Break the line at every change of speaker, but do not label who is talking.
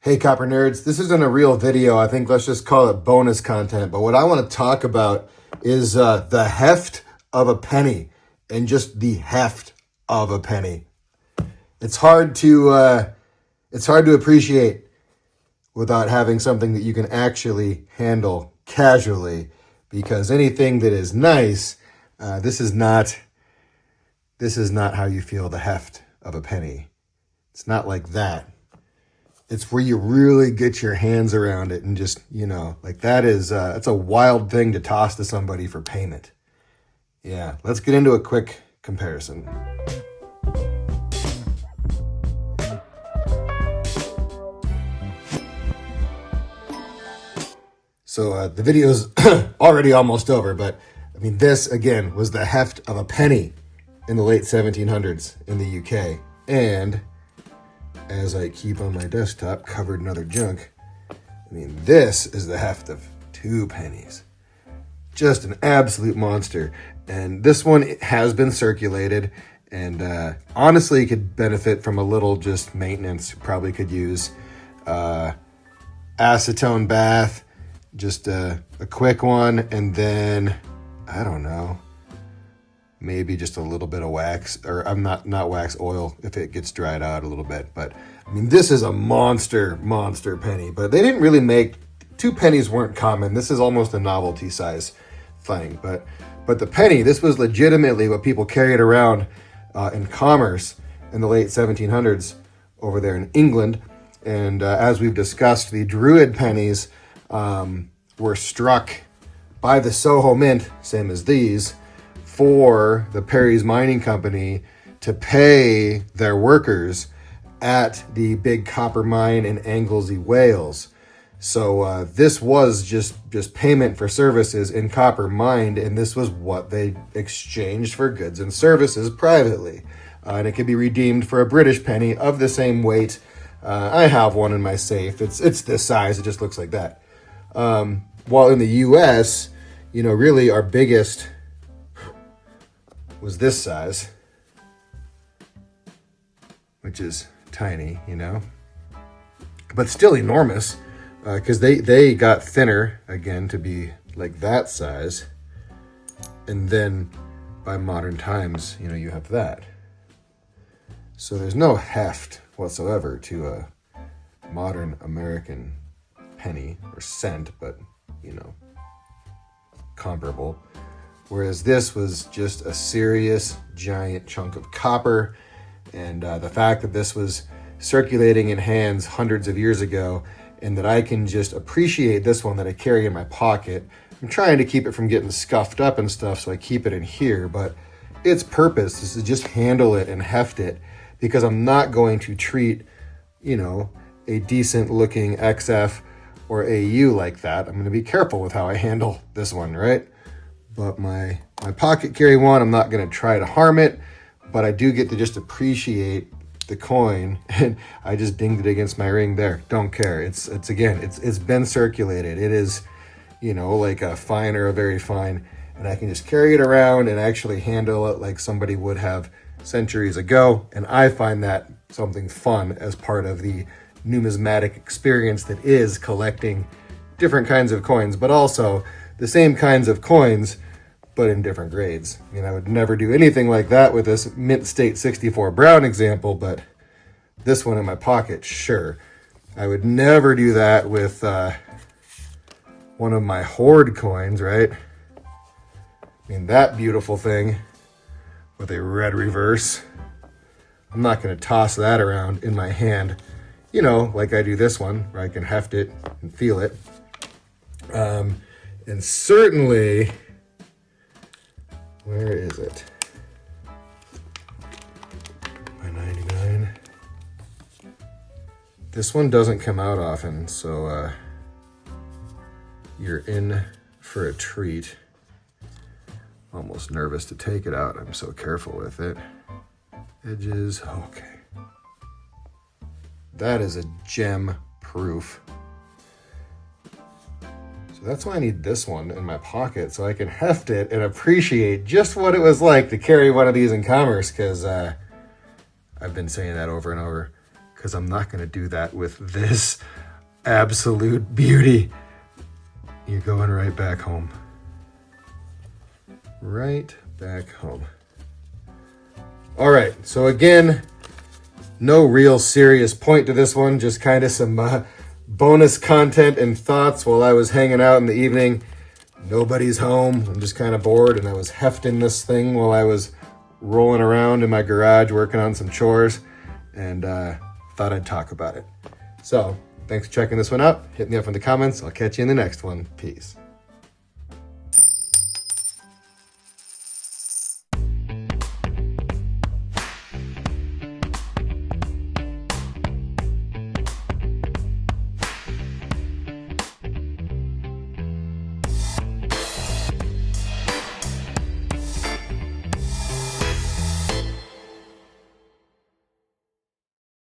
Hey Copper Nerds, this isn't a real video. I think let's just call it bonus content. But what I want to talk about is the heft of a penny and just the heft of a penny. It's hard to appreciate without having something that you can actually handle casually, because anything that is nice, this is not how you feel the heft of a penny. It's not like that. It's where you really get your hands around it and just, like that is, it's a wild thing to toss to somebody for payment. Yeah, let's get into a quick comparison. So the video's already almost over, but I mean, this again was the heft of a penny in the late 1700s in the UK. And as I keep on my desktop covered in other junk, I mean, this is the heft of 2 pennies. Just an absolute monster. And this one has been circulated and honestly could benefit from a little just maintenance. Probably could use acetone bath, just a quick one, and then, I don't know, maybe just a little bit of wax, or I'm not wax, oil if it gets dried out a little bit. But I mean, this is a monster penny, but they didn't really make, 2 pennies weren't common. This is almost a novelty size thing, but the penny, this was legitimately what people carried around in commerce in the late 1700s over there in England. And as we've discussed, the Druid pennies were struck by the Soho Mint, same as these, for the Perry's Mining Company to pay their workers at the big copper mine in Anglesey, Wales. So this was just payment for services in copper mined, and this was what they exchanged for goods and services privately. And it could be redeemed for a British penny of the same weight. I have one in my safe. It's this size. It just looks like that. While in the US, really our biggest was this size, which is tiny, but still enormous, because they got thinner again to be like that size. And then by modern times, you have that. So there's no heft whatsoever to a modern American penny or cent, but comparable. Whereas this was just a serious giant chunk of copper. And the fact that this was circulating in hands hundreds of years ago, and that I can just appreciate this one that I carry in my pocket. I'm trying to keep it from getting scuffed up and stuff, so I keep it in here, but its purpose is to just handle it and heft it, because I'm not going to treat, a decent looking XF or AU like that. I'm going to be careful with how I handle this one, right? But my pocket carry one, I'm not going to try to harm it, but I do get to just appreciate the coin. And I just dinged it against my ring there. Don't care. It's been circulated. It is, like a fine or a very fine, and I can just carry it around and actually handle it like somebody would have centuries ago. And I find that something fun as part of the numismatic experience that is collecting different kinds of coins, but also the same kinds of coins, but in different grades. I would never do anything like that with this Mint State 64 Brown example, but this one in my pocket, sure. I would never do that with one of my Hoard coins, right? That beautiful thing with a red reverse. I'm not going to toss that around in my hand, like I do this one, where I can heft it and feel it. And certainly, where is it? By 99. This one doesn't come out often, so you're in for a treat. Almost nervous to take it out. I'm so careful with it. Edges, okay. That is a gem proof. So that's why I need this one in my pocket, so I can heft it and appreciate just what it was like to carry one of these in commerce, because I've been saying that over and over. because I'm not going to do that with this absolute beauty. You're going right back home. Right back home. All right, so again, no real serious point to this one, just kind of some bonus content and thoughts while I was hanging out in the evening. Nobody's home. I'm just kind of bored, and I was hefting this thing while I was rolling around in my garage working on some chores, and thought I'd talk about it. So thanks for checking this one out. Hit me up in the comments. I'll catch you in the next one. Peace.